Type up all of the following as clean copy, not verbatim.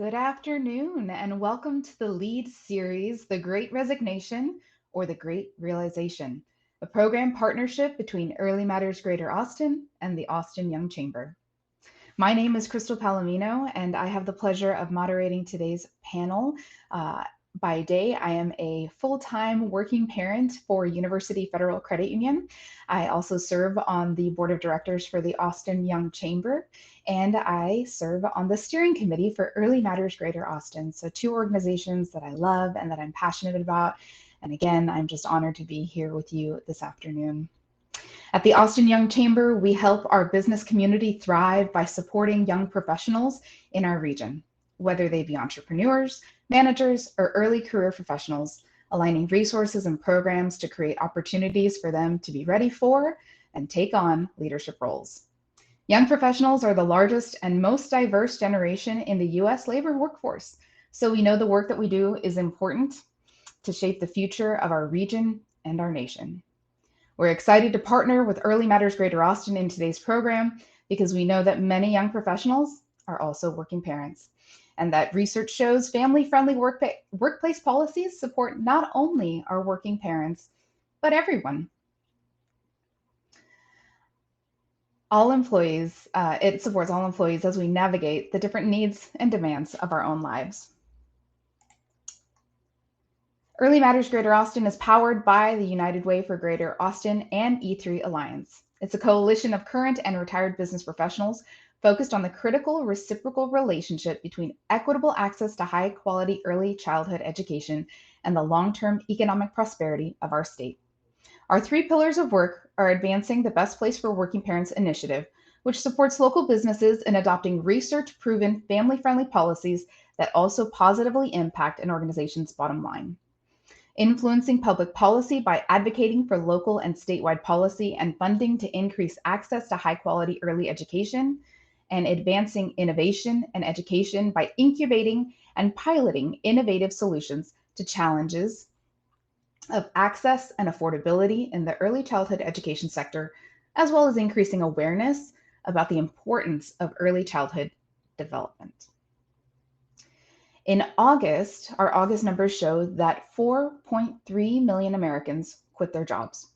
Good afternoon, and welcome to the lead series, The Great Resignation or The Great Realization, a program partnership between Early Matters Greater Austin and the Austin Young Chamber. My name is Crystal Palomino, and I have the pleasure of moderating today's panel. By day, I am a full-time working parent for University Federal Credit Union. I also serve on the board of directors for the Austin Young Chamber, and I serve on the steering committee for Early Matters Greater Austin. So two organizations that I love and that I'm passionate about. And again, I'm just honored to be here with you this afternoon. At the Austin Young Chamber, we help our business community thrive by supporting young professionals in our region, whether they be entrepreneurs, managers, or early career professionals, aligning resources and programs to create opportunities for them to be ready for and take on leadership roles. Young professionals are the largest and most diverse generation in the US labor workforce, so we know the work that we do is important to shape the future of our region and our nation. We're excited to partner with Early Matters Greater Austin in today's program because we know that many young professionals are also working parents, and that research shows family-friendly workplace policies support not only our working parents, but everyone. It supports all employees as we navigate the different needs and demands of our own lives. Early Matters Greater Austin is powered by the United Way for Greater Austin and E3 Alliance. It's a coalition of current and retired business professionals focused on the critical reciprocal relationship between equitable access to high quality early childhood education and the long-term economic prosperity of our state. Our three pillars of work are advancing the Best Place for Working Parents initiative, which supports local businesses in adopting research-proven family-friendly policies that also positively impact an organization's bottom line. Influencing public policy by advocating for local and statewide policy and funding to increase access to high quality early education, and advancing innovation and education by incubating and piloting innovative solutions to challenges of access and affordability in the early childhood education sector, as well as increasing awareness about the importance of early childhood development. In August, our August numbers show that 4.3 million Americans quit their jobs.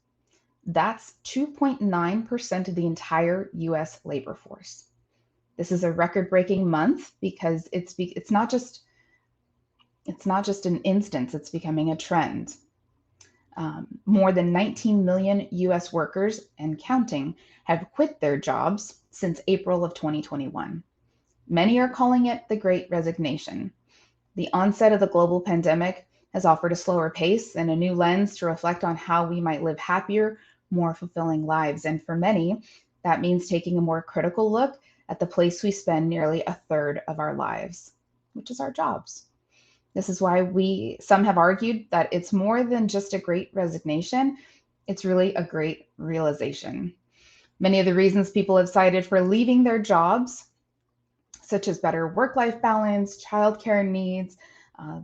That's 2.9% of the entire US labor force. This is a record-breaking month because it's not just an instance, it's becoming a trend. More than 19 million US workers and counting have quit their jobs since April of 2021. Many are calling it the Great Resignation. The onset of the global pandemic has offered a slower pace and a new lens to reflect on how we might live happier, more fulfilling lives. And for many, that means taking a more critical look at the place we spend nearly a third of our lives, which is our jobs. This is why some have argued that it's more than just a great resignation, it's really a great realization. Many of the reasons people have cited for leaving their jobs, such as better work-life balance, childcare needs,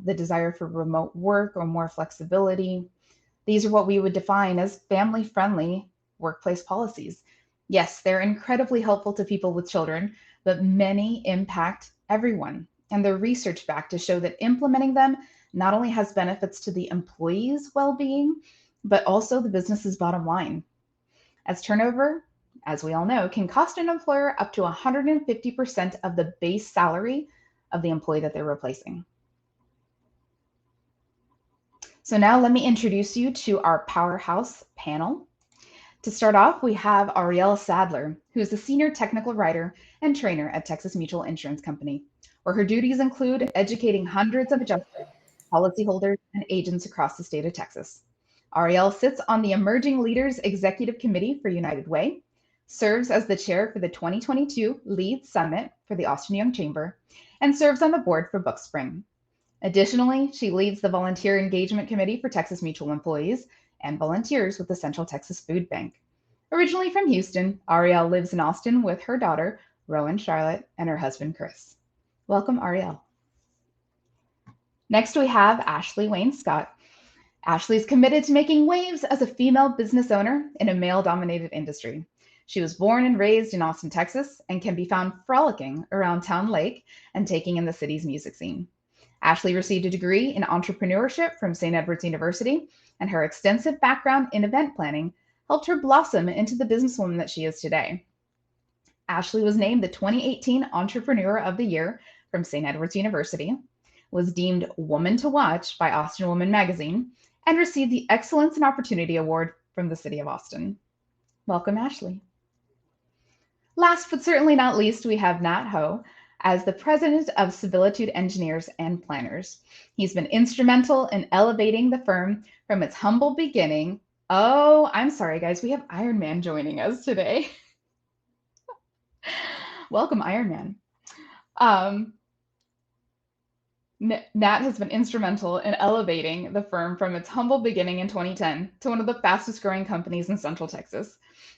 the desire for remote work or more flexibility. These are what we would define as family-friendly workplace policies. Yes, they're incredibly helpful to people with children, but many impact everyone. And they're research backed to show that implementing them not only has benefits to the employee's well-being, but also the business's bottom line. As turnover, as we all know, can cost an employer up to 150% of the base salary of the employee that they're replacing. So now let me introduce you to our Powerhouse Panel. To start off, we have Arielle Sadler, who is a senior technical writer and trainer at Texas Mutual Insurance Company, where her duties include educating hundreds of adjusters, policyholders, and agents across the state of Texas. Arielle sits on the Emerging Leaders Executive Committee for United Way, serves as the chair for the 2022 Lead Summit for the Austin Young Chamber, and serves on the board for Bookspring. Additionally, she leads the Volunteer Engagement Committee for Texas Mutual employees and volunteers with the Central Texas Food Bank. Originally from Houston, Arielle lives in Austin with her daughter, Rowan Charlotte, and her husband, Chris. Welcome, Arielle. Next, we have Ashley Wayne Scott. Ashley is committed to making waves as a female business owner in a male-dominated industry. She was born and raised in Austin, Texas, and can be found frolicking around Town Lake and taking in the city's music scene. Ashley received a degree in entrepreneurship from St. Edward's University, and her extensive background in event planning helped her blossom into the businesswoman that she is today. Ashley was named the 2018 Entrepreneur of the Year from St. Edward's University, was deemed Woman to Watch by Austin Woman magazine, and received the Excellence in Opportunity Award from the City of Austin. Welcome, Ashley. Last but certainly not least, we have Nhat Ho as the president of Civilitude Engineers and Planners. He's been instrumental in elevating the firm from its humble beginning. Oh, I'm sorry, guys. We have Iron Man joining us today. Welcome, Iron Man. Nhat has been instrumental in elevating the firm from its humble beginning in 2010 to one of the fastest growing companies in Central Texas.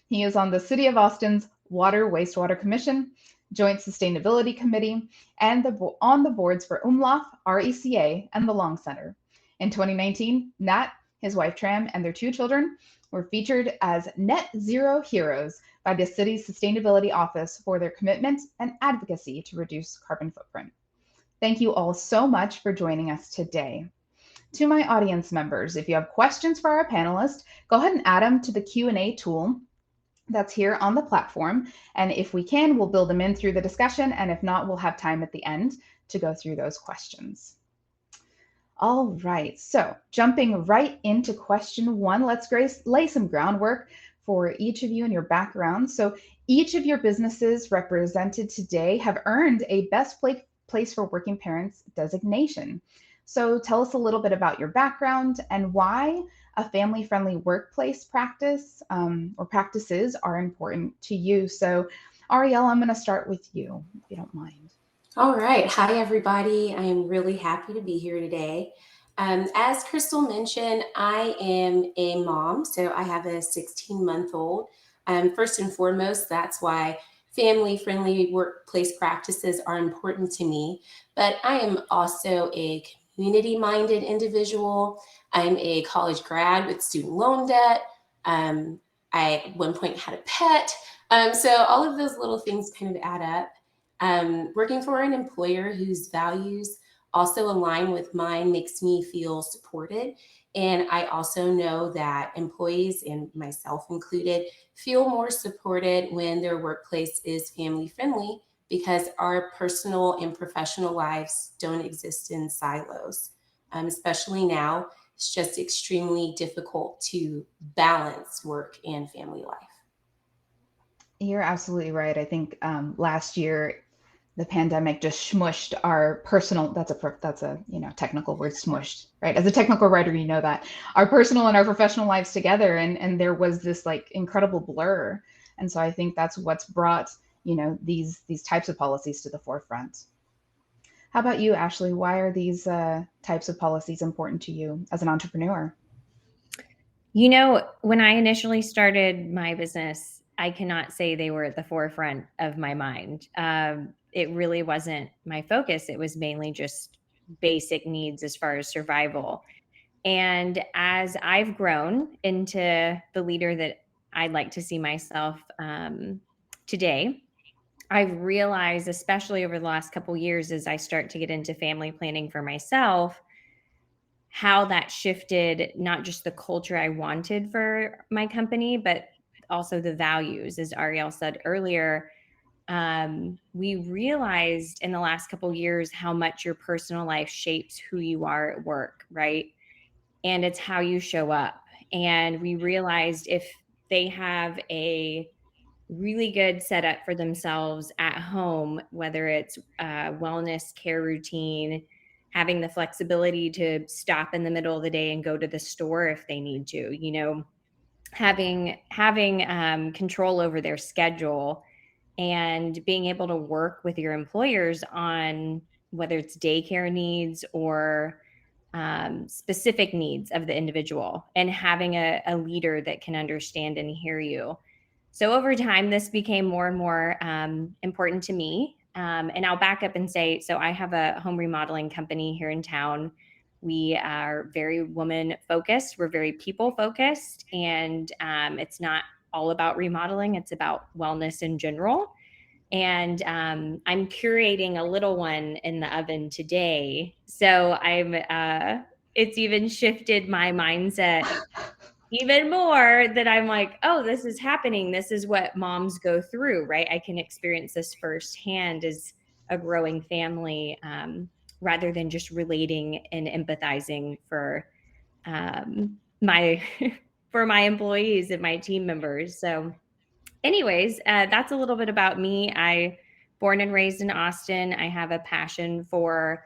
He is on the City of Austin's Water Wastewater Commission, Joint Sustainability Committee, and on the boards for UMLAF, RECA, and the Long Center. In 2019, Nhat, his wife Tram, and their 2 children were featured as Net Zero Heroes by the city's Sustainability Office for their commitment and advocacy to reduce carbon footprint. Thank you all so much for joining us today. To my audience members, if you have questions for our panelists, go ahead and add them to the Q&A tool that's here on the platform. And if we can, we'll build them in through the discussion. And if not, we'll have time at the end to go through those questions. All right, so jumping right into question 1, let's lay some groundwork for each of you and your background. So each of your businesses represented today have earned a Best Place for Working Parents designation. So tell us a little bit about your background and why a family-friendly workplace practice or practices are important to you. So Ariel, I'm going to start with you, if you don't mind. All right. Hi, everybody. I am really happy to be here today. As Crystal mentioned, I am a mom, so I have a 16-month-old. First and foremost, that's why family-friendly workplace practices are important to me. But I am also a community-minded individual. I'm a college grad with student loan debt. I at one point had a pet. So all of those little things kind of add up. Working for an employer whose values also align with mine makes me feel supported. And I also know that employees, and myself included, feel more supported when their workplace is family friendly because our personal and professional lives don't exist in silos. Especially now, it's just extremely difficult to balance work and family life. You're absolutely right. I think last year the pandemic just smushed our personal, that's a technical word, smushed, right? As a technical writer, you know that our personal and our professional lives together, and there was this like incredible blur. And so I think that's what's brought these types of policies to the forefront. How about you, Ashley? Why are these types of policies important to you as an entrepreneur? When I initially started my business, I cannot say they were at the forefront of my mind. It really wasn't my focus. It was mainly just basic needs as far as survival. And as I've grown into the leader that I'd like to see myself today, I've realized, especially over the last couple years, as I start to get into family planning for myself, how that shifted not just the culture I wanted for my company, but also the values. As Ariel said earlier, we realized in the last couple years how much your personal life shapes who you are at work, right? And it's how you show up. And we realized if they have a really good setup for themselves at home, whether it's wellness care routine, having the flexibility to stop in the middle of the day and go to the store if they need to, having control over their schedule and being able to work with your employers on whether it's daycare needs or specific needs of the individual, and having a leader that can understand and hear you. So over time, this became more and more important to me. And I'll back up and say, so I have a home remodeling company here in town. We are very woman focused. We're very people focused. And it's not all about remodeling. It's about wellness in general. And I'm curating a little one in the oven today. So it's even shifted my mindset even more, that I'm like, oh, this is happening. This is what moms go through, right? I can experience this firsthand as a growing family, rather than just relating and empathizing for my for my employees and my team members. So anyways, that's a little bit about me. I born and raised in Austin. I have a passion for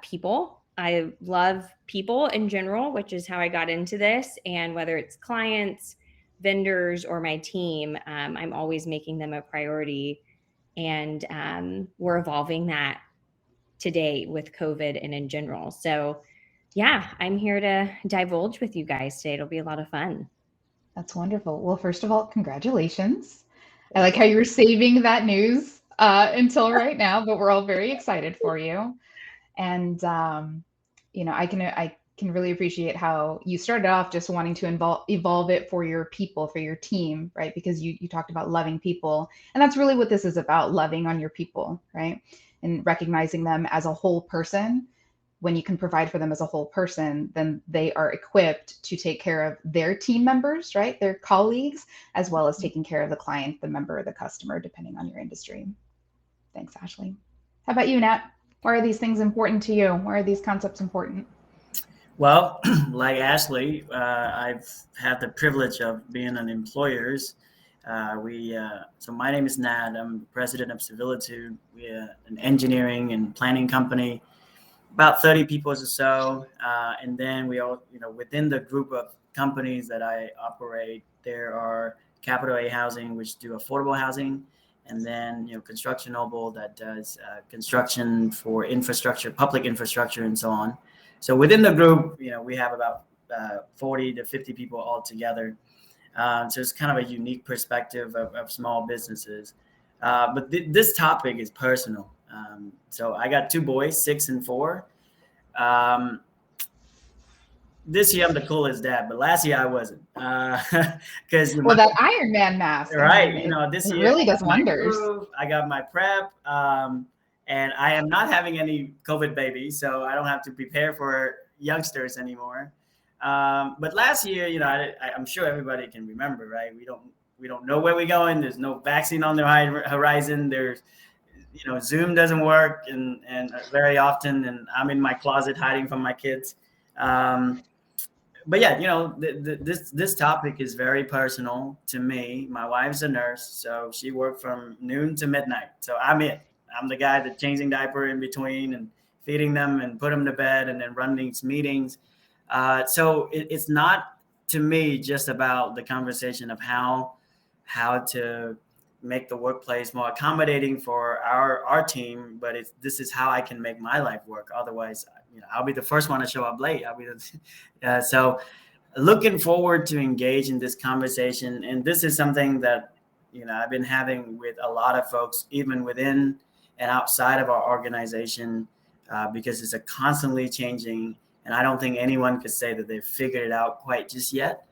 people. I love people in general, which is how I got into this. And whether it's clients, vendors, or my team, I'm always making them a priority. And we're evolving that today with COVID and in general. So yeah, I'm here to divulge with you guys today. It'll be a lot of fun. That's wonderful. Well, first of all, congratulations. I like how you were saving that news until right now, but we're all very excited for you. And I can really appreciate how you started off just wanting to evolve it for your people, for your team, right? Because you talked about loving people, and that's really what this is about: loving on your people, right? And recognizing them as a whole person. When you can provide for them as a whole person, then they are equipped to take care of their team members, right? Their colleagues, as well as taking care of the client, the member, the customer, depending on your industry. Thanks, Ashley. How about you, Nat? Why are these things important to you? Why are these concepts important? Well, like Ashley, I've had the privilege of being an employers. So my name is Nhat. I'm president of Civilitude. We're an engineering and planning company, about 30 people or so. And then we all, within the group of companies that I operate, there are Capital A Housing, which do affordable housing. And then, Construction Noble that does construction for infrastructure, public infrastructure, and so on. So within the group, we have about 40 to 50 people all together. So it's kind of a unique perspective of small businesses. But this topic is personal. So I got two boys, 6 and 4. This year I'm the coolest dad, but last year I wasn't. Because that Iron Man mask, right? This it year really does wonders. I got my prep, and I am not having any COVID babies, so I don't have to prepare for youngsters anymore. But last year, I'm sure everybody can remember, right? We don't know where we're going. There's no vaccine on the horizon. There's Zoom doesn't work, and very often, and I'm in my closet hiding from my kids. But yeah, this topic is very personal to me. My wife's a nurse, so she worked from noon to midnight. So I'm the guy that's changing diaper in between and feeding them and put them to bed and then run these meetings. So it's not, to me, just about the conversation of how to make the workplace more accommodating for our team, but this is how I can make my life work. Otherwise, I'll be the first one to show up late. So looking forward to engage in this conversation. And this is something that, I've been having with a lot of folks, even within and outside of our organization, because it's a constantly changing, and I don't think anyone could say that they've figured it out quite just yet.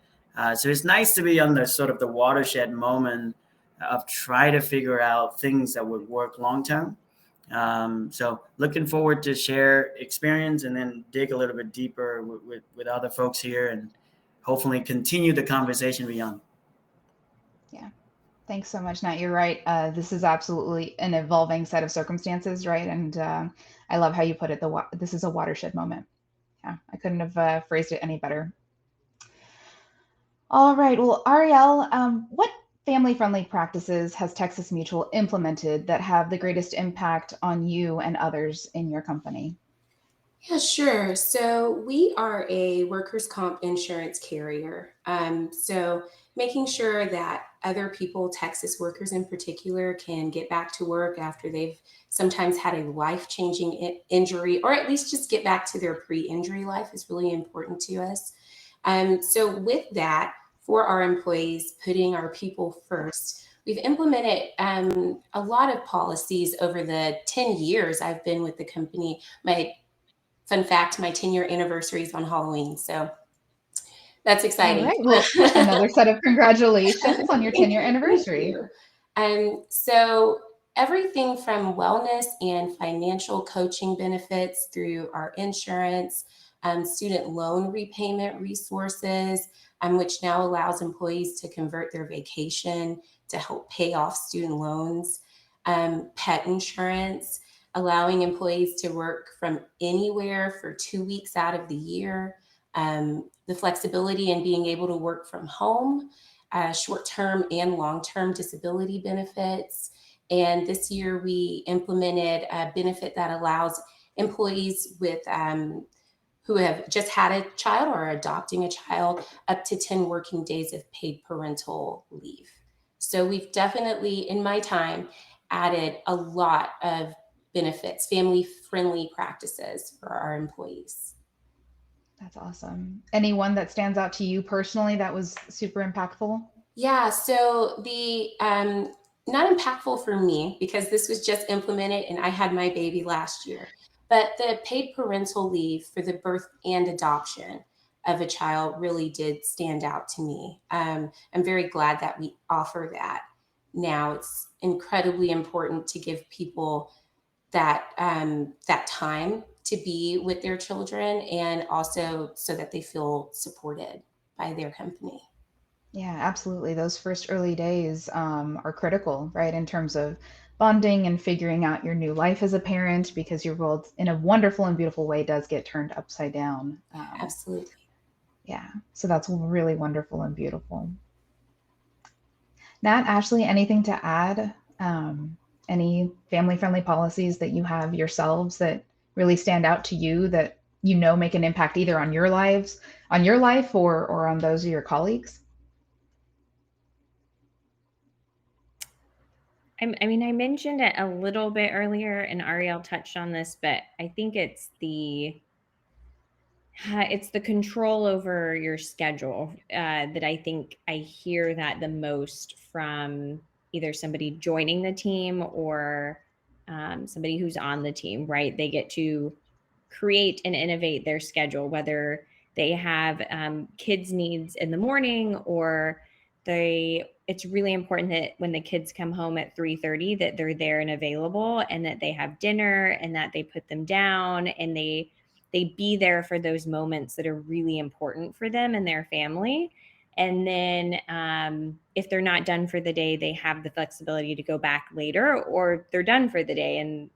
So it's nice to be on the sort of the watershed moment of try to figure out things that would work long-term. So looking forward to share experience and then dig a little bit deeper with other folks here and hopefully continue the conversation beyond. Yeah. Thanks so much, Nat. You're right. This is absolutely an evolving set of circumstances, right? And I love how you put it. This is a watershed moment. Yeah, I couldn't have phrased it any better. All right. Well, Ariel, what family-friendly practices has Texas Mutual implemented that have the greatest impact on you and others in your company? Yeah, sure. So we are a workers' comp insurance carrier. So making sure that other people, Texas workers in particular, can get back to work after they've sometimes had a life-changing injury, or at least just get back to their pre-injury life, is really important to us. So with that, for our employees, putting our people first, we've implemented a lot of policies over the 10 years I've been with the company. Fun fact, my 10-year anniversary is on Halloween. So That's All exciting. right. Well, another set of congratulations on your 10-year anniversary. So everything from wellness and financial coaching benefits through our insurance, student loan repayment resources, which now allows employees to convert their vacation to help pay off student loans, pet insurance, allowing employees to work from anywhere for 2 weeks out of the year, the flexibility in being able to work from home, short-term and long-term disability benefits. And this year we implemented a benefit that allows employees with who have just had a child or are adopting a child up to 10 working days of paid parental leave. So we've definitely, in my time, added a lot of benefits, family-friendly practices for our employees. That's awesome. Anyone that stands out to you personally that was super impactful? Yeah, so the not impactful for me because this was just implemented and I had my baby last year, but the paid parental leave for the birth and adoption of a child really did stand out to me. I'm very glad that we offer that now. It's incredibly important to give people that that time to be with their children and also so that they feel supported by their company. Yeah, absolutely. Those first early days are critical, right, in terms of bonding and figuring out your new life as a parent, because your world, in a wonderful and beautiful way, does get turned upside down. Absolutely. Yeah, so that's really wonderful and beautiful. Nat, Ashley, anything to add? Any family-friendly policies that you have yourselves that really stand out to you that you know make an impact either on your lives, on your life, or on those of your colleagues? I mean, I mentioned it a little bit earlier, and Ariel touched on this, but I think it's the control over your schedule that I think I hear that the most from either somebody joining the team or somebody who's on the team, right? They get to create and innovate their schedule, whether they have kids' needs in the morning or it's really important that when the kids come home at 3:30 that they're there and available, and that they have dinner, and that they put them down, and they be there for those moments that are really important for them and their family. And then if they're not done for the day, they have the flexibility to go back later, or they're done for the day and,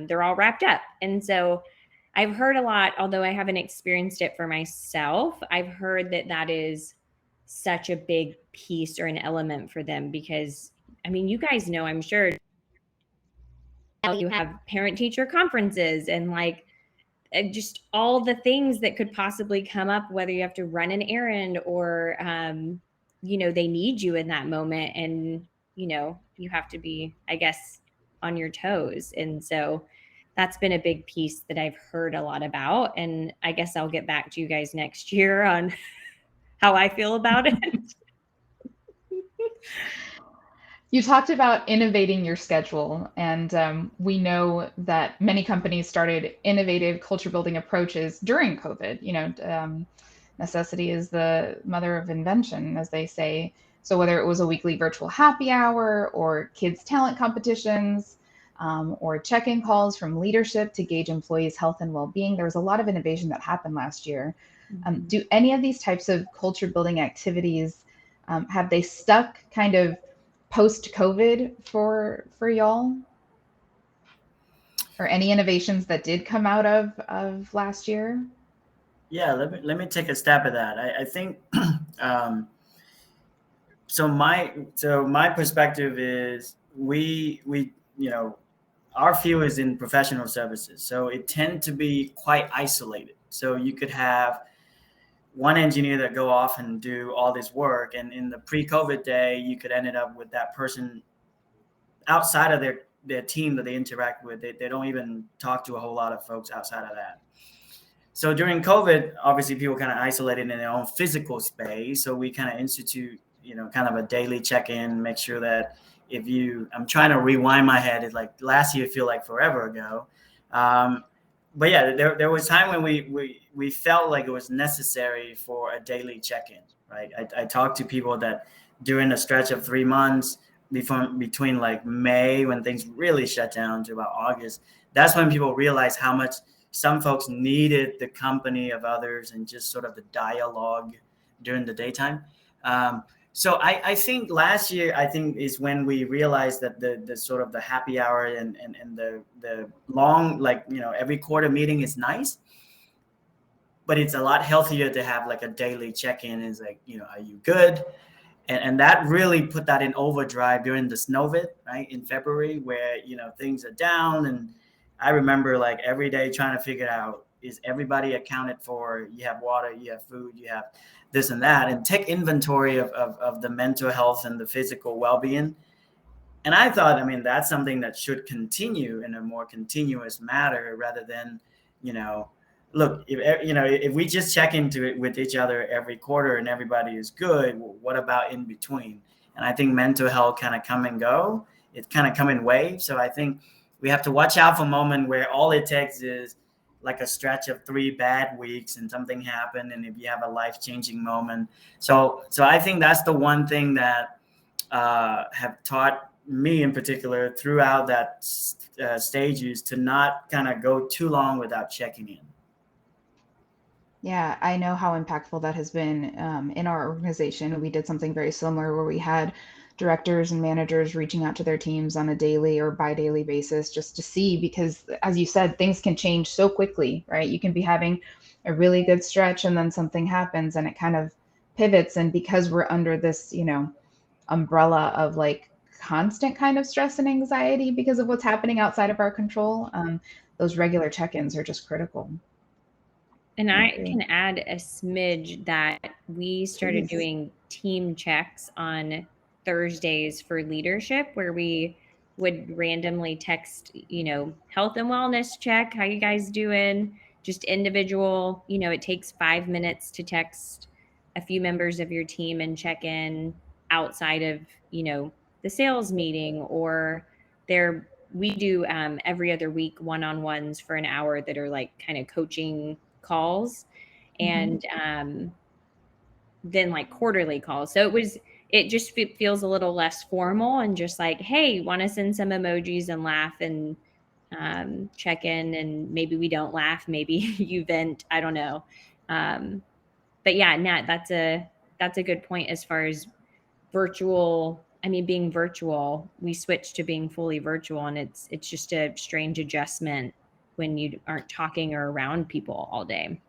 they're all wrapped up. And so I've heard a lot, although I haven't experienced it for myself, I've heard that is such a big piece or an element for them because, I mean, you guys know, I'm sure you have parent teacher conferences and just all the things that could possibly come up, whether you have to run an errand or, they need you in that moment. And, you have to be, I guess, on your toes. And so that's been a big piece that I've heard a lot about. And I guess I'll get back to you guys next year on how I feel about it. You talked about innovating your schedule, and we know that many companies started innovative culture building approaches during COVID. Necessity is the mother of invention, as they say. So whether it was a weekly virtual happy hour or kids' talent competitions, or check-in calls from leadership to gauge employees' health and well-being, there was a lot of innovation that happened last year. Do any of these types of culture building activities have they stuck kind of post COVID for y'all? Or any innovations that did come out of last year? Yeah, let me take a stab at that. I think so. My perspective is we our field is in professional services, so it tended to be quite isolated. So you could have one engineer that go off and do all this work, and in the pre-COVID day, you could end up with that person outside of their team that they interact with. They don't even talk to a whole lot of folks outside of that. So during COVID, obviously people kind of isolated in their own physical space. So we kind of institute, kind of a daily check-in, make sure that I'm trying to rewind my head. It's like last year, feel like forever ago. but yeah, there was time when we felt like it was necessary for a daily check-in, right? I talked to people that during a stretch of 3 months between like May, when things really shut down, to about August, that's when people realized how much some folks needed the company of others and just sort of the dialogue during the daytime. So I think last year, I think, is when we realized that the sort of the happy hour and the long, like, every quarter meeting is nice, but it's a lot healthier to have like a daily check-in. Is like, are you good? And that really put that in overdrive during the snowvid, right, in February, where things are down. And I remember like every day trying to figure out, is everybody accounted for? You have water, you have food, you have this and that, and take inventory of the mental health and the physical well-being. And I thought, that's something that should continue in a more continuous manner, rather than, look, if we just check into it with each other every quarter and everybody is good, well, what about in between? And I think mental health kind of come and go. It kind of come in waves. So I think we have to watch out for a moment where all it takes is like a stretch of 3 bad weeks and something happened, and if you have a life-changing moment. So I think that's the one thing that have taught me in particular throughout that stages, to not kind of go too long without checking in. Yeah, I know how impactful that has been in our organization. We did something very similar where we had directors and managers reaching out to their teams on a daily or bi-daily basis just to see, because as you said, things can change so quickly, right? You can be having a really good stretch and then something happens and it kind of pivots. And because we're under this, umbrella of like constant kind of stress and anxiety because of what's happening outside of our control, those regular check-ins are just critical. And I can add a smidge that we started Please. doing team checks on Thursdays for leadership, where we would randomly text, health and wellness check. How you guys doing? Just individual, it takes 5 minutes to text a few members of your team and check in outside of, the sales meeting, or we do every other week one-on-ones for an hour that are like kind of coaching calls, and then like quarterly calls. So it just feels a little less formal and just like, hey, want to send some emojis and laugh and check in, and maybe we don't laugh, maybe you vent, I don't know. But yeah, Nat, that's a good point as far as virtual. Being virtual, we switched to being fully virtual, and it's just a strange adjustment when you aren't talking or around people all day.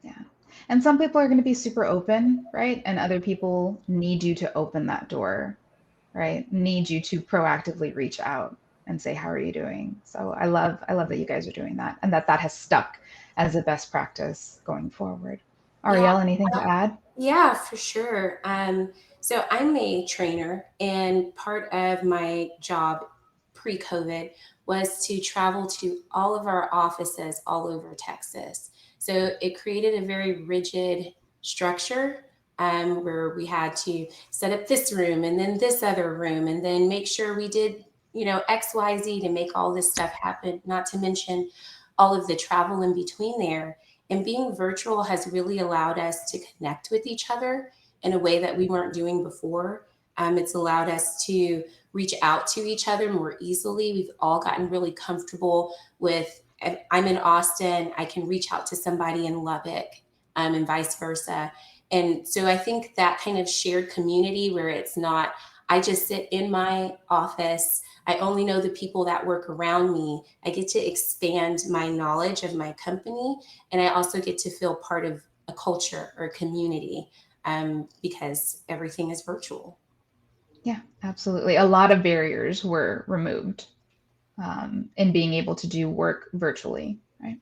Yeah. And some people are going to be super open, right? And other people need you to open that door, right? Need you to proactively reach out and say, how are you doing? So I love that you guys are doing that, and that has stuck as a best practice going forward. Ariel, anything to add? Yeah, for sure. So I'm a trainer, and part of my job pre-COVID was to travel to all of our offices all over Texas. So it created a very rigid structure, where we had to set up this room and then this other room, and then make sure we did, X, Y, Z to make all this stuff happen, not to mention all of the travel in between there. And being virtual has really allowed us to connect with each other in a way that we weren't doing before. It's allowed us to reach out to each other more easily. We've all gotten really comfortable with, if I'm in Austin, I can reach out to somebody in Lubbock, and vice versa. And so I think that kind of shared community, where it's not, I just sit in my office, I only know the people that work around me. I get to expand my knowledge of my company, and I also get to feel part of a culture or a community, because everything is virtual. Yeah, absolutely. A lot of barriers were removed in being able to do work virtually, right?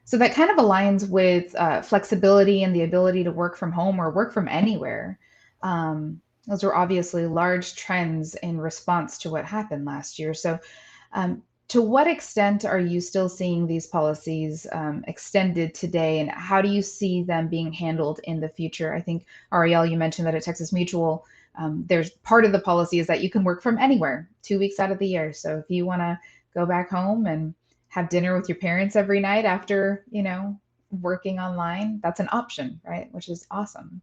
So that kind of aligns with flexibility and the ability to work from home or work from anywhere. Those were obviously large trends in response to what happened last year. So, to what extent are you still seeing these policies extended today, and how do you see them being handled in the future? I think, Ariel, you mentioned that at Texas Mutual, there's part of the policy is that you can work from anywhere 2 weeks out of the year. So if you want to go back home and have dinner with your parents every night after, working online. That's an option, right? Which is awesome.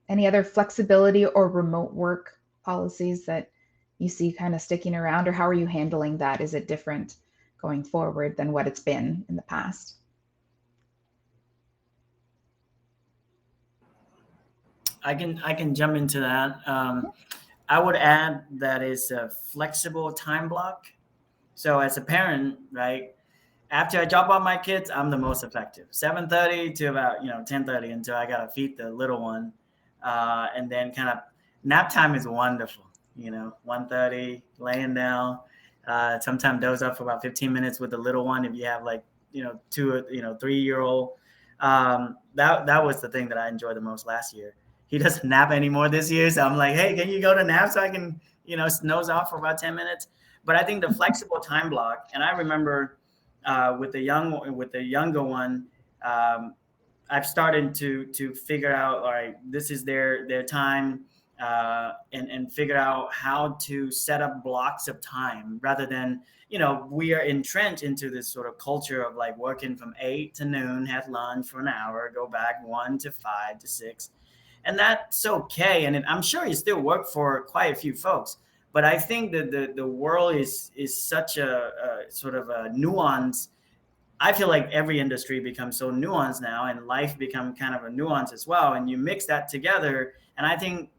Any other flexibility or remote work policies that you see kind of sticking around, or how are you handling that? Is it different going forward than what it's been in the past? I can jump into that. I would add that it's a flexible time block. So as a parent, right, after I drop off my kids, I'm the most effective. 7:30 to about 10:30 until I gotta feed the little one, and then kind of nap time is wonderful. 1:30 laying down. Sometimes doze up for about 15 minutes with the little one if you have like 3-year-old. That was the thing that I enjoyed the most last year. He doesn't nap anymore this year, so I'm like, hey, can you go to nap so I can nose off for about 10 minutes? But I think the flexible time block, and I remember with the younger one, I've started to figure out, all right, this is their time, and figure out how to set up blocks of time rather than we are entrenched into this sort of culture of like working from 8 to noon, have lunch for an hour, go back 1 to 5 to 6, and that's okay. And I'm sure it still work for quite a few folks. But I think that the world is such a sort of a nuance. I feel like every industry becomes so nuanced now, and life become kind of a nuance as well. And you mix that together, and I think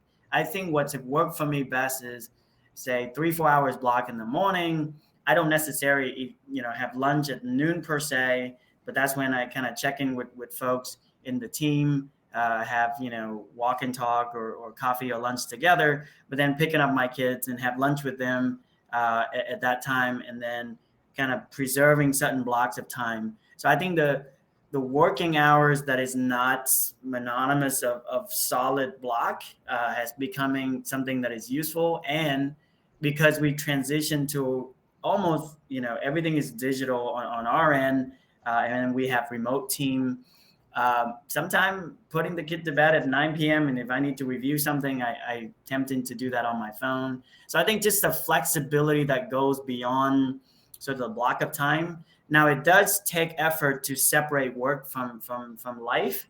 what's worked for me best is say 3-4 hours block in the morning. I don't necessarily have lunch at noon per se, but that's when I kind of check in with folks in the team, have walk and talk or coffee or lunch together, but then picking up my kids and have lunch with them at that time, and then kind of preserving certain blocks of time. So I think the working hours that is not mononymous of solid block has becoming something that is useful. And because we transition to almost everything is digital on our end, and we have remote team. Sometime putting the kid to bed at 9 p.m. and if I need to review something, I tempting to do that on my phone. So I think just the flexibility that goes beyond sort of the block of time. Now it does take effort to separate work from life.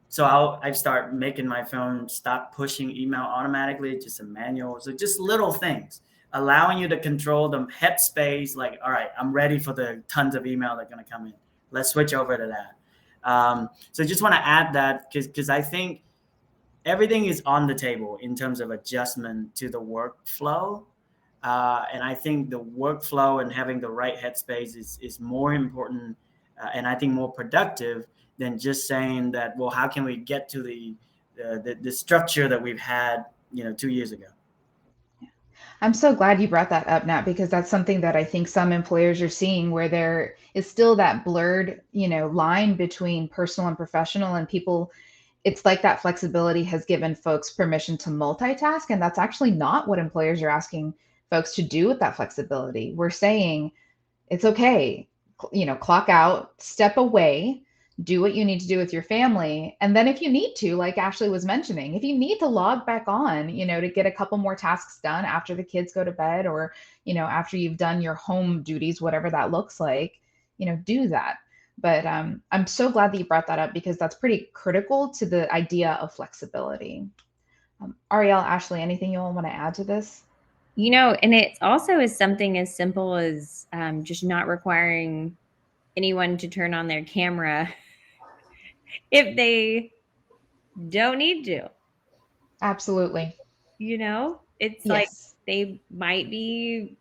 So I start making my phone stop pushing email automatically, just a manual. So just little things, allowing you to control the headspace. Like, all right, I'm ready for the tons of email that are going to come in. Let's switch over to that. So just want to add that because I think everything is on the table in terms of adjustment to the workflow. And I think the workflow and having the right headspace is more important, and I think more productive than just saying that, well, how can we get to the structure that we've had 2 years ago. I'm so glad you brought that up, Nat, because that's something that I think some employers are seeing, where there is still that blurred, line between personal and professional, and people, it's like that flexibility has given folks permission to multitask, and that's actually not what employers are asking folks to do with that flexibility. We're saying it's okay, clock out, step away, do what you need to do with your family. And then if you need to, like Ashley was mentioning, if you need to log back on, to get a couple more tasks done after the kids go to bed, or, after you've done your home duties, whatever that looks like, do that. But I'm so glad that you brought that up, because that's pretty critical to the idea of flexibility. Ariel, Ashley, anything you all want to add to this? And it also is something as simple as just not requiring anyone to turn on their camera if they don't need to. Absolutely. It's Yes. like they might be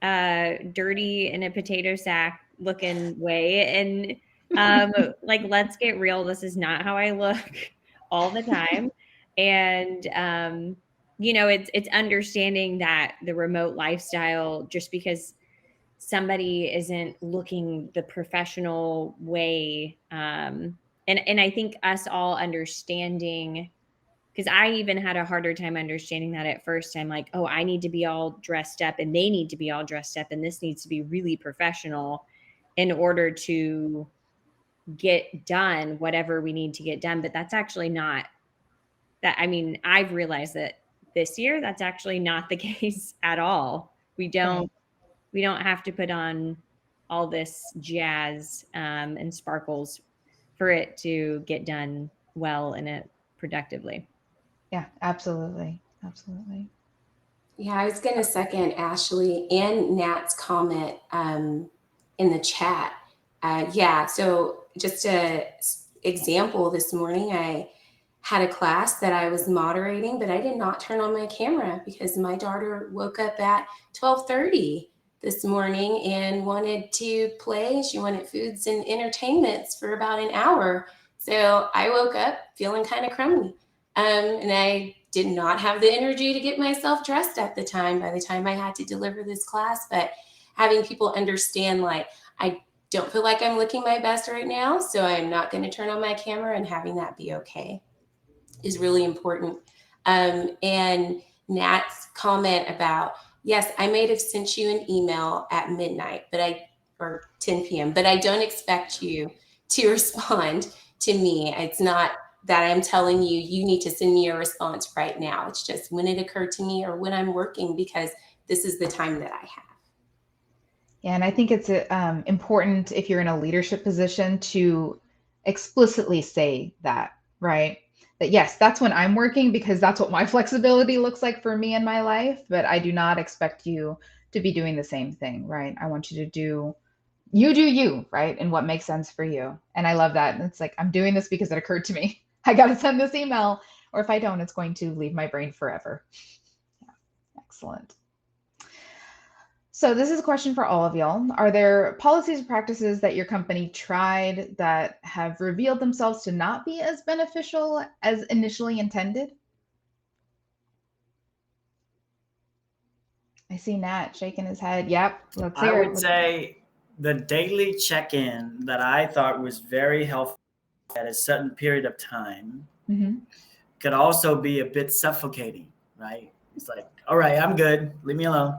dirty in a potato sack looking way. And like, let's get real. This is not how I look all the time. And, it's understanding that the remote lifestyle, just because somebody isn't looking the professional way. And I think us all understanding, because I even had a harder time understanding that at first. I'm like, oh, I need to be all dressed up and they need to be all dressed up, and this needs to be really professional in order to get done whatever we need to get done. But that's actually not that. I mean, I've realized that this year that's actually not the case at all. We don't We don't have to put on all this jazz and sparkles for it to get done well and it productively. Yeah, absolutely. Absolutely. Yeah, I was going to second Ashley and Nat's comment in the chat. Yeah, so just a example, this morning I had a class that I was moderating, but I did not turn on my camera because my daughter woke up at 12:30 this morning and wanted to play. She wanted foods and entertainments for about an hour. So I woke up feeling kind of crummy. And I did not have the energy to get myself dressed at the time by the time I had to deliver this class. But having people understand, like, I don't feel like I'm looking my best right now, so I'm not going to turn on my camera, and having that be okay is really important. And Nat's comment about, yes, I may have sent you an email at midnight, or 10 p.m., but I don't expect you to respond to me. It's not that I'm telling you, you need to send me a response right now. It's just when it occurred to me or when I'm working, because this is the time that I have. Yeah, and I think it's important if you're in a leadership position to explicitly say that, right? That yes, that's when I'm working because that's what my flexibility looks like for me in my life, but I do not expect you to be doing the same thing, right? I want you to do you, right? And what makes sense for you. And I love that. And it's like, I'm doing this because it occurred to me. I got to send this email, or if I don't, it's going to leave my brain forever. Yeah, excellent. So this is a question for all of y'all. Are there policies or practices that your company tried that have revealed themselves to not be as beneficial as initially intended? I see Nhat shaking his head. Yep, let's I hear it. would say the daily check-in that I thought was very helpful at a certain period of time could also be a bit suffocating, right? It's like, all right, I'm good. Leave me alone,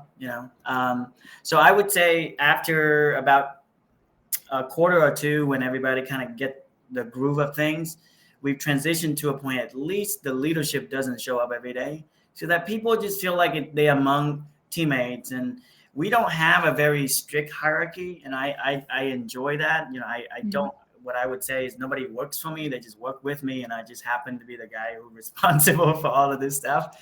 So I would say after about a quarter or two, when everybody kind of get the groove of things, we've transitioned to a point, at least the leadership doesn't show up every day, so that people just feel like they're among teammates. And we don't have a very strict hierarchy, and I enjoy that. I don't, what I would say is nobody works for me. They just work with me, and I just happen to be the guy who's responsible for all of this stuff.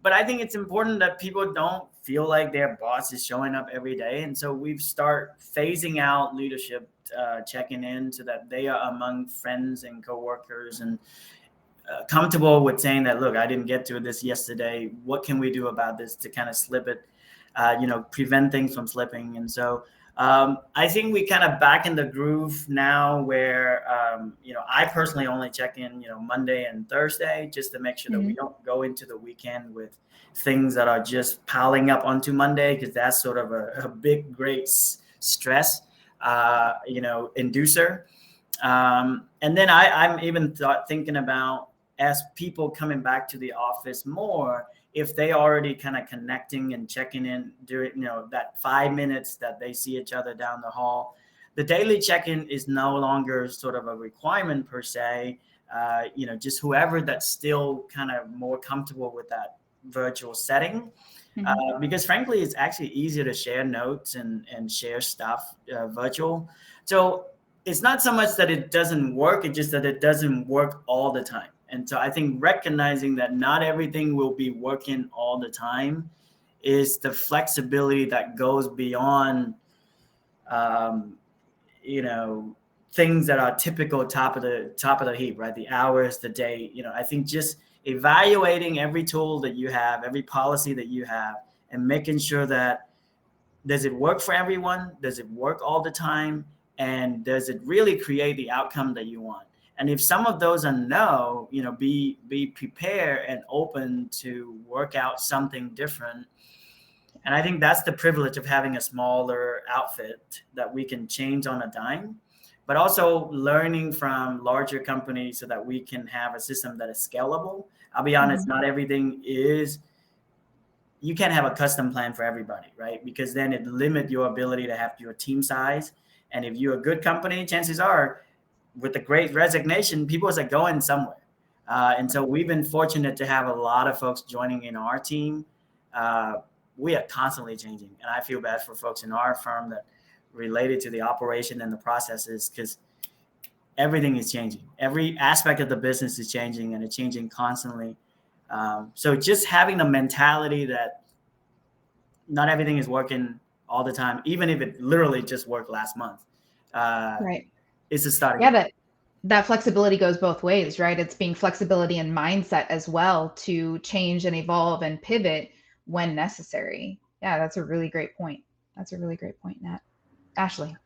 But I think it's important that people don't feel like their boss is showing up every day. And so we've started phasing out leadership checking in so that they are among friends and coworkers and comfortable with saying that, look, I didn't get to this yesterday. What can we do about this to kind of slip it, prevent things from slipping? And so I think we kind of back in the groove now where, I personally only check in, Monday and Thursday, just to make sure that we don't go into the weekend with things that are just piling up onto Monday, because that's sort of a big, great stress, inducer. And then I'm even thinking about, as people coming back to the office more, if they already kind of connecting and checking in during, that 5 minutes that they see each other down the hall, the daily check-in is no longer sort of a requirement per se. Just whoever that's still kind of more comfortable with that virtual setting, because frankly, it's actually easier to share notes and share stuff virtual. So it's not so much that it doesn't work, it's just that it doesn't work all the time. And so I think recognizing that not everything will be working all the time is the flexibility that goes beyond, things that are typical top of the heap, right? The hours, the day, I think just evaluating every tool that you have, every policy that you have, and making sure that, does it work for everyone? Does it work all the time? And does it really create the outcome that you want? And if some of those are no, be prepared and open to work out something different. And I think that's the privilege of having a smaller outfit that we can change on a dime, but also learning from larger companies so that we can have a system that is scalable. I'll be honest, not everything is, you can't have a custom plan for everybody, right? Because then it limits your ability to have your team size. And if you're a good company, chances are, with the great resignation, people are going somewhere. And so we've been fortunate to have a lot of folks joining in our team we are constantly changing. And I feel bad for folks in our firm that related to the operation and the processes, because everything is changing. Every aspect of the business is changing, and it's changing constantly. So just having the mentality that not everything is working all the time, even if it literally just worked last month, Right. is a starting. Yeah, that flexibility goes both ways, right? It's being flexibility in mindset as well to change and evolve and pivot when necessary. Yeah, that's a really great point. That's a really great point, Nhat. Ashley.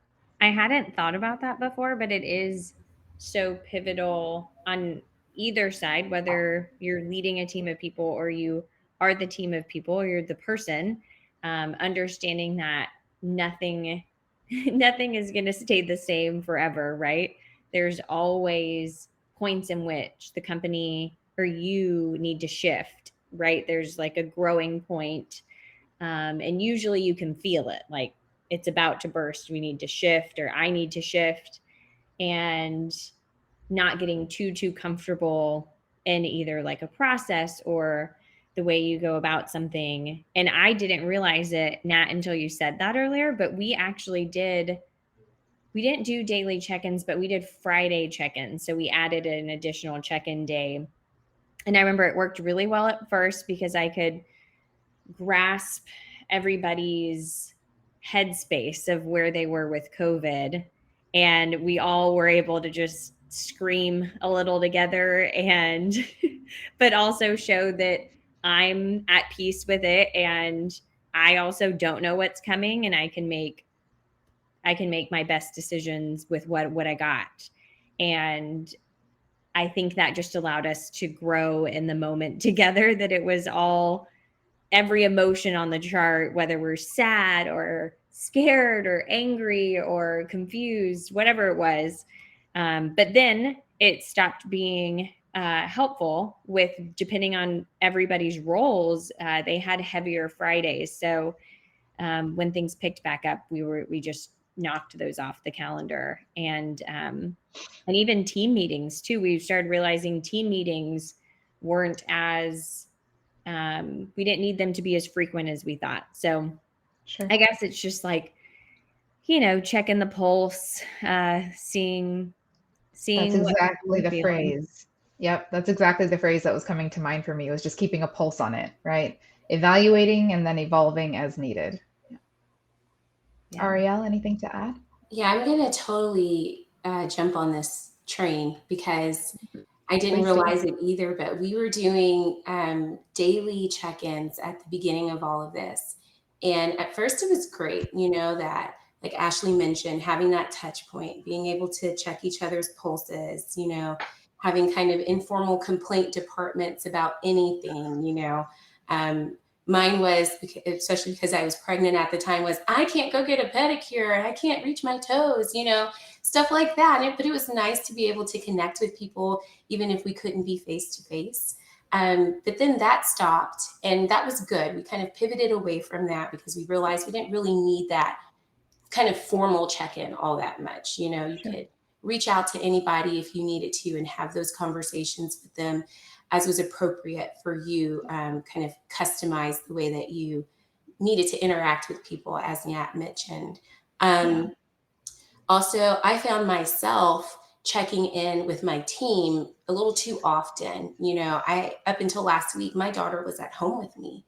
I hadn't thought about that before, but it is so pivotal on either side, whether you're leading a team of people or you are the team of people or you're the person, understanding that nothing is going to stay the same forever, right? There's always points in which the company or you need to shift, right? There's like a growing point, and usually you can feel it, like it's about to burst, we need to shift, or I need to shift, and not getting too comfortable in either like a process or the way you go about something. And I didn't realize it, Nhat, until you said that earlier, but we didn't do daily check-ins, but we did Friday check-ins. So we added an additional check-in day. And I remember it worked really well at first because I could grasp everybody's headspace of where they were with COVID. And we all were able to just scream a little together and, but also show that I'm at peace with it. And I also don't know what's coming, and I can make my best decisions with what I got. And I think that just allowed us to grow in the moment together, that it was all every emotion on the chart, whether we're sad or scared or angry or confused, whatever it was. But then it stopped being helpful with, depending on everybody's roles, they had heavier Fridays. So when things picked back up, we just knocked those off the calendar. And even team meetings too. We started realizing team meetings weren't as we didn't need them to be as frequent as we thought. So Sure. I guess it's just like, checking the pulse, seeing. That's exactly the phrase. Yep. That's exactly the phrase that was coming to mind for me, was just keeping a pulse on it, right? Evaluating and then evolving as needed. Yeah. Ariel, anything to add? Yeah, I'm going to totally jump on this train because I didn't realize it either, but we were doing daily check-ins at the beginning of all of this. And at first it was great, that, like Ashley mentioned, having that touch point, being able to check each other's pulses, having kind of informal complaint departments about anything, mine was, especially because I was pregnant at the time, was I can't go get a pedicure. I can't reach my toes, stuff like that. But it was nice to be able to connect with people, even if we couldn't be face to face. But then that stopped, and that was good. We kind of pivoted away from that because we realized we didn't really need that kind of formal check-in all that much. You could reach out to anybody if you needed to and have those conversations with them as was appropriate for you, kind of customize the way that you needed to interact with people, as Nhat mentioned. Also, I found myself checking in with my team a little too often. Up until last week, my daughter was at home with me.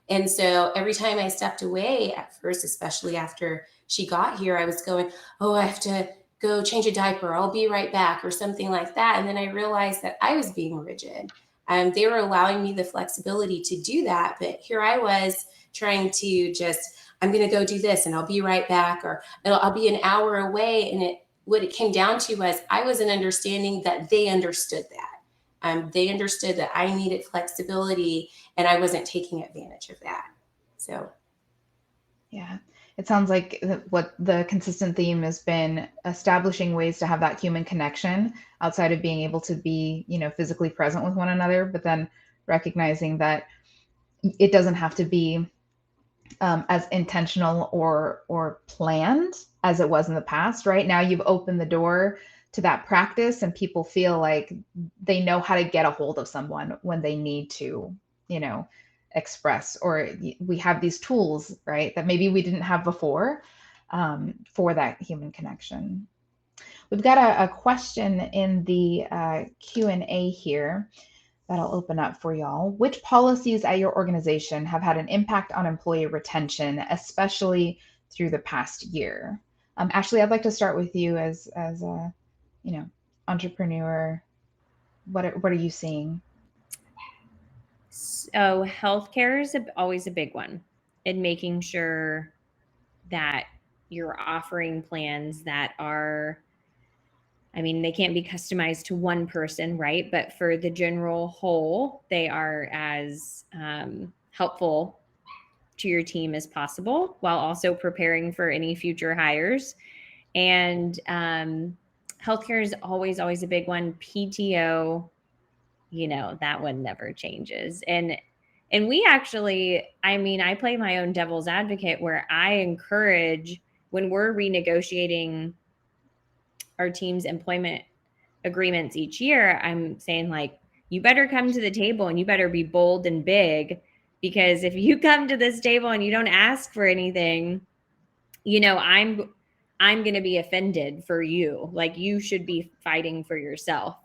And so every time I stepped away at first, especially after she got here, I was going, oh, I have to go change a diaper. I'll be right back, or something like that. And then I realized that I was being rigid. They were allowing me the flexibility to do that. But here I was trying to I'm going to go do this and I'll be right back, or I'll be an hour away. And what it came down to was I wasn't understanding that they understood that. They understood that I needed flexibility and I wasn't taking advantage of that. So. Yeah. It sounds like what the consistent theme has been establishing ways to have that human connection outside of being able to be, physically present with one another, but then recognizing that it doesn't have to be as intentional or planned as it was in the past, right? Now you've opened the door to that practice and people feel like they know how to get a hold of someone when they need to, express, or we have these tools, right, that maybe we didn't have before, for that human connection. We've got a question in the Q&A here that I'll open up for y'all. Which policies at your organization have had an impact on employee retention, especially through the past year? Ashley, I'd like to start with you as a, entrepreneur. What are you seeing? So healthcare is always a big one, and making sure that you're offering plans that are, I mean, they can't be customized to one person, right? But for the general whole, they are as helpful to your team as possible, while also preparing for any future hires. And healthcare is always a big one. PTO, that one never changes. And we actually, I mean, I play my own devil's advocate, where I encourage, when we're renegotiating our team's employment agreements each year, I'm saying, like, you better come to the table and you better be bold and big, because if you come to this table and you don't ask for anything, I'm going to be offended for you. Like, you should be fighting for yourself,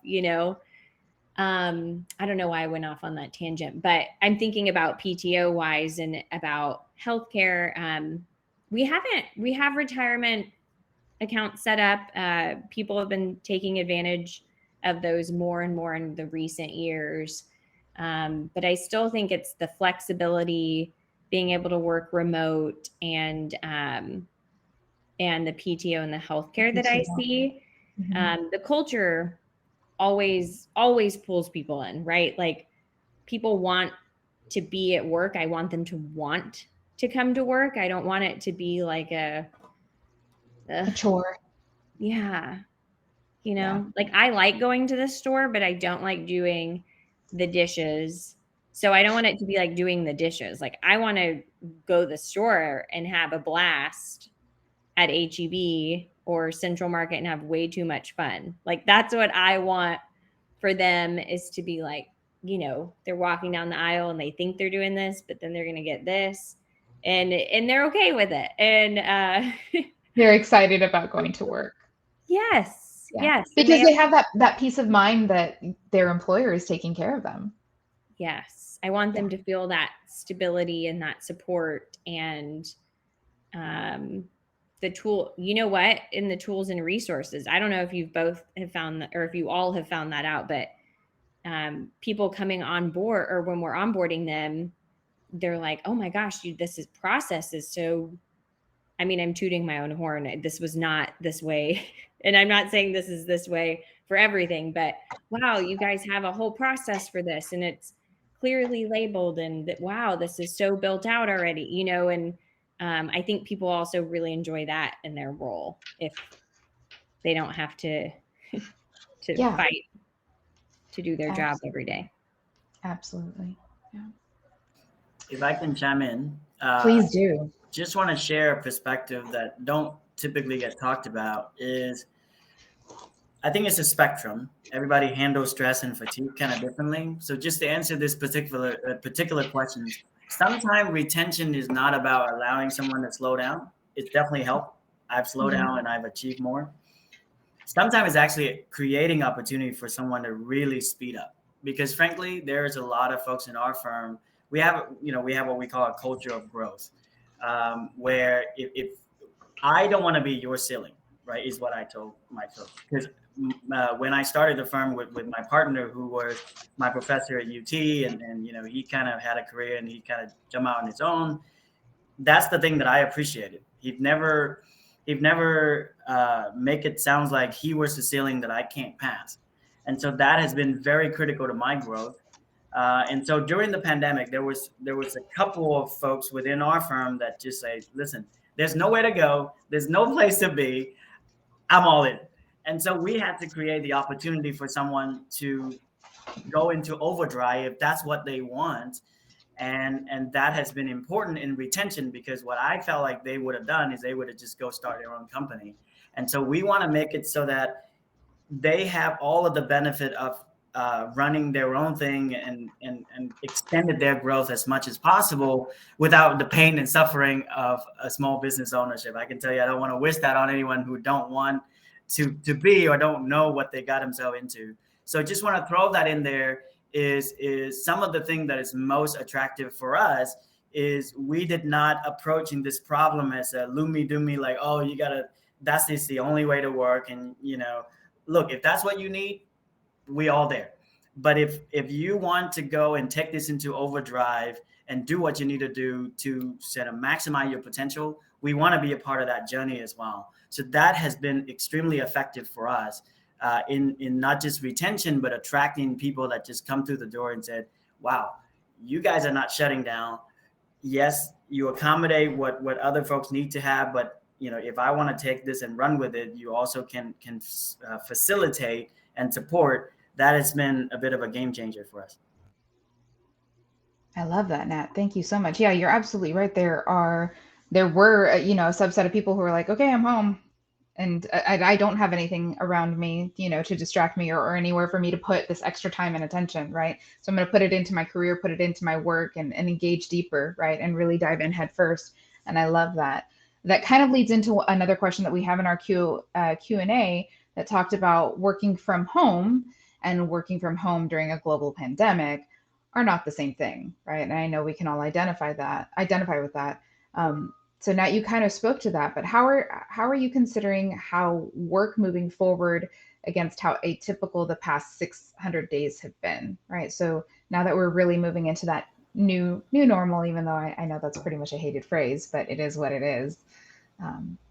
I don't know why I went off on that tangent, but I'm thinking about PTO wise and about healthcare. We have retirement accounts set up. People have been taking advantage of those more and more in the recent years. But I still think it's the flexibility, being able to work remote, and the PTO and the healthcare that I see. Mm-hmm. The culture always pulls people in, right? Like, people want to be at work. I want them to want to come to work. I don't want it to be like a chore. Yeah. Like, I like going to the store, but I don't like doing the dishes. So I don't want it to be like doing the dishes. Like, I want to go to the store and have a blast at HEB or Central Market and have way too much fun. Like, that's what I want for them, is to be like, they're walking down the aisle and they think they're doing this, but then they're going to get this, and they're okay with it. And they're excited about going to work. Yes. Because they have that peace of mind that their employer is taking care of them. Yes. I want them to feel that stability and that support, and the tool, in the tools and resources. I don't know if you both have found that, or if you all have found that out, but people coming on board, or when we're onboarding them, they're like, oh my gosh, this process is so, I mean, I'm tooting my own horn. This was not this way. And I'm not saying this is this way for everything, but wow, you guys have a whole process for this, and it's clearly labeled, and that, wow, this is so built out already, and I think people also really enjoy that in their role, if they don't have to fight to do their job every day. Absolutely. Yeah. If I can chime in. Please do. Just want to share a perspective that don't typically get talked about. Is I think it's a spectrum. Everybody handles stress and fatigue kind of differently. So just to answer this particular questions, sometimes retention is not about allowing someone to slow down. It's definitely helped. I've slowed down and I've achieved more. Sometimes it's actually creating opportunity for someone to really speed up, because frankly, there's a lot of folks in our firm. We have what we call a culture of growth, where if I don't want to be your ceiling, right, is what I told myself. Because when I started the firm with my partner, who was my professor at UT, and he kind of had a career and he kind of jumped out on his own. That's the thing that I appreciated. He'd never make it sound like he was the ceiling that I can't pass. And so that has been very critical to my growth. And so during the pandemic, there was a couple of folks within our firm that just say, listen, there's nowhere to go. There's no place to be. I'm all in. And so we had to create the opportunity for someone to go into overdrive if that's what they want. And that has been important in retention, because what I felt like they would have done is they would have just go start their own company. And so we want to make it so that they have all of the benefit of running their own thing and extended their growth as much as possible without the pain and suffering of a small business ownership. I can tell you, I don't want to wish that on anyone who don't want to be or don't know what they got themselves into. So just want to throw that in there. Is some of the thing that is most attractive for us is we did not approaching this problem as a loomy doomy, like, oh, you gotta, that's is the only way to work. And, look, if that's what you need, we all there. But if you want to go and take this into overdrive and do what you need to do to sort of maximize your potential, we want to be a part of that journey as well. So that has been extremely effective for us in not just retention, but attracting people that just come through the door and said, wow, you guys are not shutting down. Yes, you accommodate what other folks need to have, but if I want to take this and run with it, you also can facilitate and support. That has been a bit of a game changer for us. I love that, Nhat. Thank you so much. Yeah, you're absolutely right. There were, a subset of people who were like, okay, I'm home. And I don't have anything around me, to distract me or anywhere for me to put this extra time and attention, right? So I'm going to put it into my career, put it into my work and engage deeper, right? And really dive in head first. And I love that. That kind of leads into another question that we have in our Q&A that talked about working from home and working from home during a global pandemic are not the same thing, right? And I know we can all identify with that. So now you kind of spoke to that, but how are you considering how work moving forward against how atypical the past 600 days have been, right? So now that we're really moving into that new normal, even though I know that's pretty much a hated phrase, but it is what it is.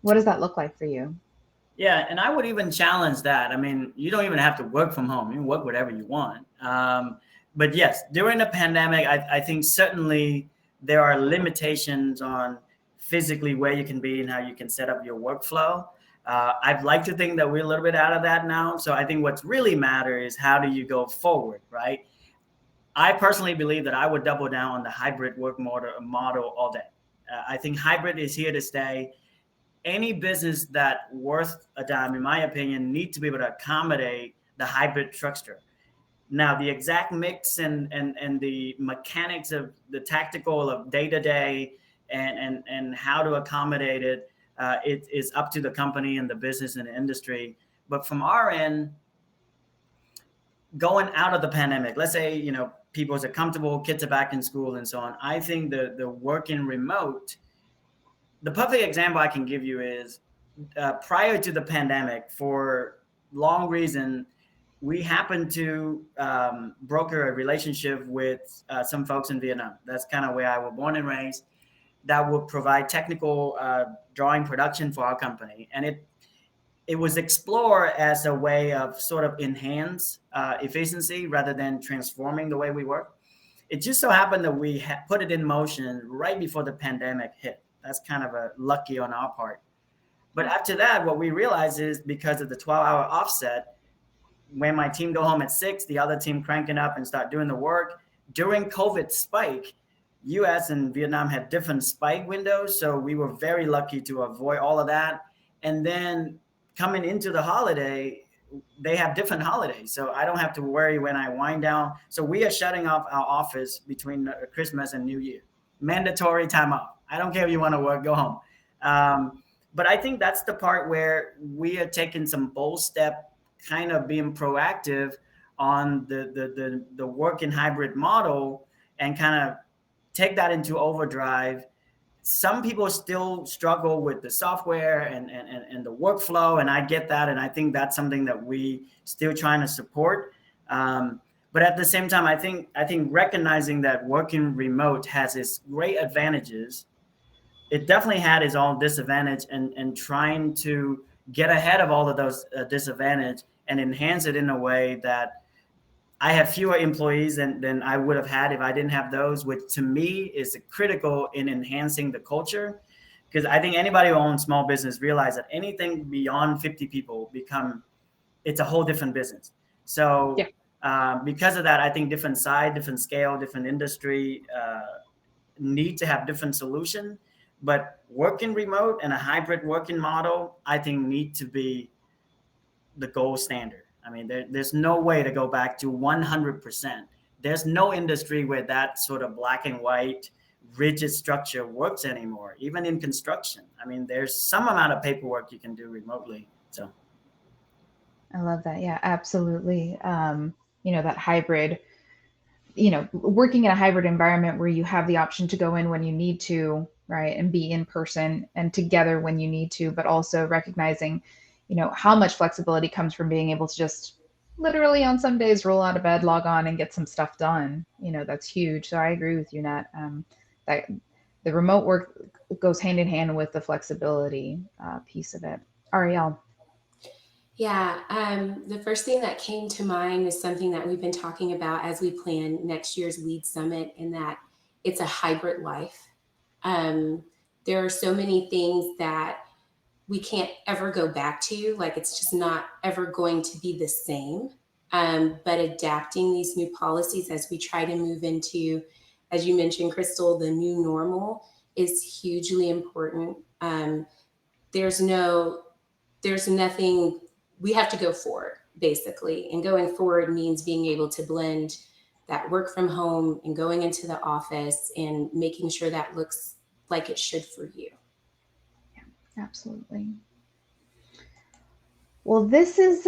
What does that look like for you? Yeah, and I would even challenge that. I mean, you don't even have to work from home. You can work whatever you want. But yes, during the pandemic, I think certainly there are limitations on physically where you can be and how you can set up your workflow. I'd like to think that we're a little bit out of that now. So I think what's really matter is how do you go forward, right? I personally believe that I would double down on the hybrid work model all day. I think hybrid is here to stay. Any business that worth a dime, in my opinion, need to be able to accommodate the hybrid structure. Now, the exact mix and the mechanics of the tactical of day-to-day and how to accommodate it, it is up to the company and the business and the industry. But from our end, going out of the pandemic, let's say, people are comfortable, kids are back in school and so on. I think the working remote, the perfect example I can give you is prior to the pandemic, for long reason, we happened to broker a relationship with some folks in Vietnam. That's kind of where I was born and raised. That would provide technical drawing production for our company. And it was explored as a way of sort of enhance efficiency rather than transforming the way we work. It just so happened that we put it in motion right before the pandemic hit. That's kind of a lucky on our part. But after that, what we realized is because of the 12-hour offset, when my team go home at 6, the other team cranking up and start doing the work. During COVID spike, US and Vietnam had different spike windows. So we were very lucky to avoid all of that. And then coming into the holiday, they have different holidays. So I don't have to worry when I wind down. So we are shutting off our office between Christmas and New Year. Mandatory time off. I don't care if you want to work, go home. But I think that's the part where we are taking some bold step, kind of being proactive on the working hybrid model and kind of take that into overdrive. Some people still struggle with the software and the workflow, and I get that, and I think that's something that we still trying to support. But at the same time, I think recognizing that working remote has its great advantages, it definitely had its own disadvantage, and trying to get ahead of all of those disadvantage and enhance it in a way that I have fewer employees than I would have had if I didn't have those, which to me is critical in enhancing the culture. Because I think anybody who owns small business realize that anything beyond 50 people it's a whole different business. So because of that, I think different size, different scale, different industry need to have different solution. But working remote and a hybrid working model, I think need to be the gold standard. I mean, there's no way to go back to 100%. There's no industry where that sort of black and white rigid structure works anymore, even in construction. I mean, there's some amount of paperwork you can do remotely. So I love that. Yeah, absolutely. That hybrid, working in a hybrid environment where you have the option to go in when you need to, right, and be in person and together when you need to, but also recognizing, how much flexibility comes from being able to just literally on some days roll out of bed, log on, and get some stuff done. That's huge. So I agree with you, Nhat. That the remote work goes hand in hand with the flexibility piece of it. Ariel. Yeah, the first thing that came to mind is something that we've been talking about as we plan next year's Lead Summit, in that it's a hybrid life. There are so many things that we can't ever go back to, like it's just not ever going to be the same. But adapting these new policies as we try to move into, as you mentioned, Crystal, the new normal is hugely important. There's nothing, we have to go forward basically. And going forward means being able to blend that work from home and going into the office and making sure that looks like it should for you. Yeah, absolutely. Well, this has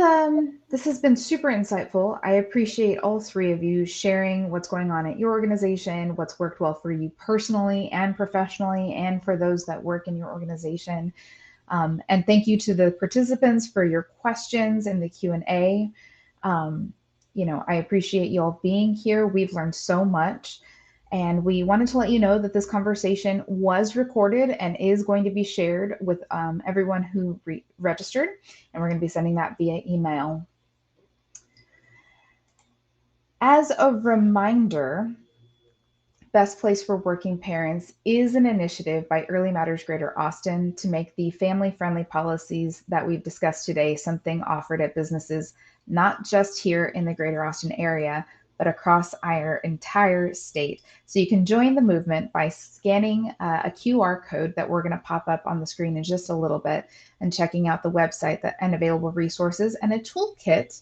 been super insightful. I appreciate all three of you sharing what's going on at your organization, what's worked well for you personally and professionally, and for those that work in your organization. And thank you to the participants for your questions in the Q&A. I appreciate you all being here. We've learned so much. And we wanted to let you know that this conversation was recorded and is going to be shared with everyone who registered. And we're going to be sending that via email. As a reminder, Best Place for Working Parents is an initiative by Early Matters Greater Austin to make the family-friendly policies that we've discussed today something offered at businesses not just here in the Greater Austin area, but across our entire state. So you can join the movement by scanning a QR code that we're going to pop up on the screen in just a little bit, and checking out the website and available resources and a toolkit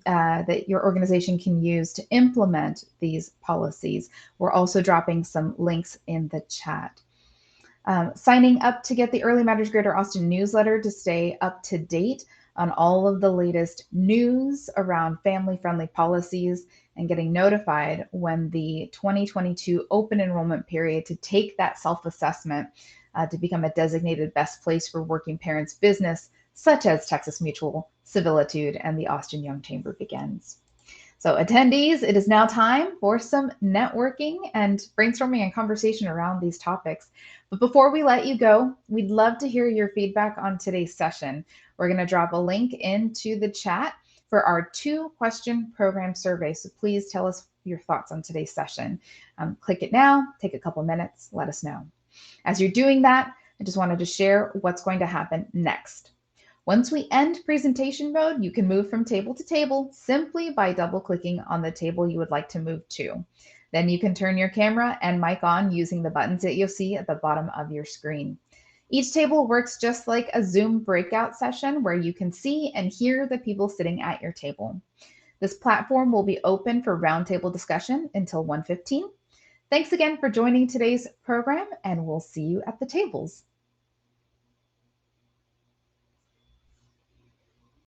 that your organization can use to implement these policies. We're also dropping some links in the chat. Signing up to get the Early Matters Greater Austin newsletter to stay up to date on all of the latest news around family-friendly policies, and getting notified when the 2022 open enrollment period to take that self-assessment to become a designated Best Place for Working Parents business, such as Texas Mutual, Civilitude, and the Austin Young Chamber begins. So attendees, it is now time for some networking and brainstorming and conversation around these topics. But before we let you go, we'd love to hear your feedback on today's session. We're going to drop a link into the chat for our 2-question program survey. So please tell us your thoughts on today's session. Click it now, take a couple minutes, let us know. As you're doing that, I just wanted to share what's going to happen next. Once we end presentation mode, you can move from table to table simply by double-clicking on the table you would like to move to. Then you can turn your camera and mic on using the buttons that you'll see at the bottom of your screen. Each table works just like a Zoom breakout session where you can see and hear the people sitting at your table. This platform will be open for roundtable discussion until 1:15. Thanks again for joining today's program, and we'll see you at the tables.